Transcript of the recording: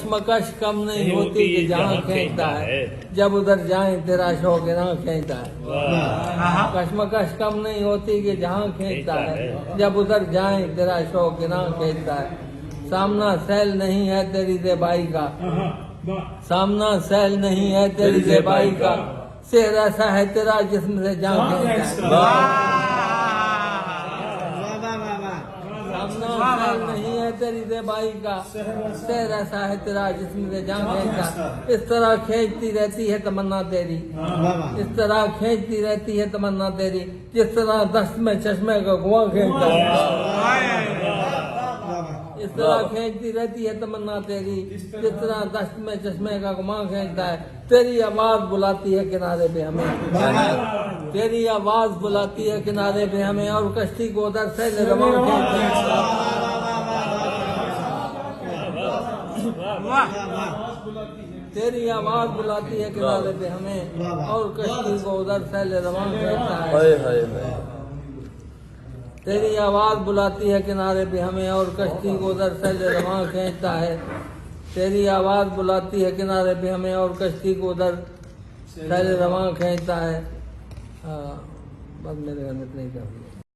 कश्मकश कम नहीं होती कि जहाँ खींचता है, जब उधर जाए तेरा शौक यहाँ खींचता है। कश्मकश कम नहीं होती कि जहाँ खींचता है, जब उधर जाए तेरा शौक यहाँ खींचता है। सामना सैल नहीं है तेरी ज़ेबाई का, सामना सैल नहीं है तेरी ज़ेबाई का, सेहर ऐसा है तेरा जिस्म से जहाँ खींचता है। सामना सैल नहीं है तेरी ज़ेबाई का, सेहर ऐसा है तेरा जिस्म से जहाँ खींचता। इस तरह खींचती रहती है तमन्ना तेरी, इस तरह खींचती रहती है तमन्ना तेरी, जिस तरह दस्त में चश्मे का कुआं खींचता है। इस तरह खींचती रहती है तमन्ना तेरी, जिस तरह दस्त में चश्मे का कुआं खींचता है। तेरी आवाज बुलाती है किनारे पे हमें, तेरी आवाज बुलाती है किनारे पे हमें, और कश्ती को उधर से रवां खींचता है। तेरी आवाज बुलाती है किनारे पे हमें, और कश्ती को उधर से रवां खींचता है। तेरी आवाज बुलाती है किनारे पे हमें, और कश्ती को उधर से रवां खींचता है। तेरी आवाज बुलाती है किनारे पे हमें, और कश्ती को उधर से रवां खींचता है। बस मेरे घर में इतना ही काफी है।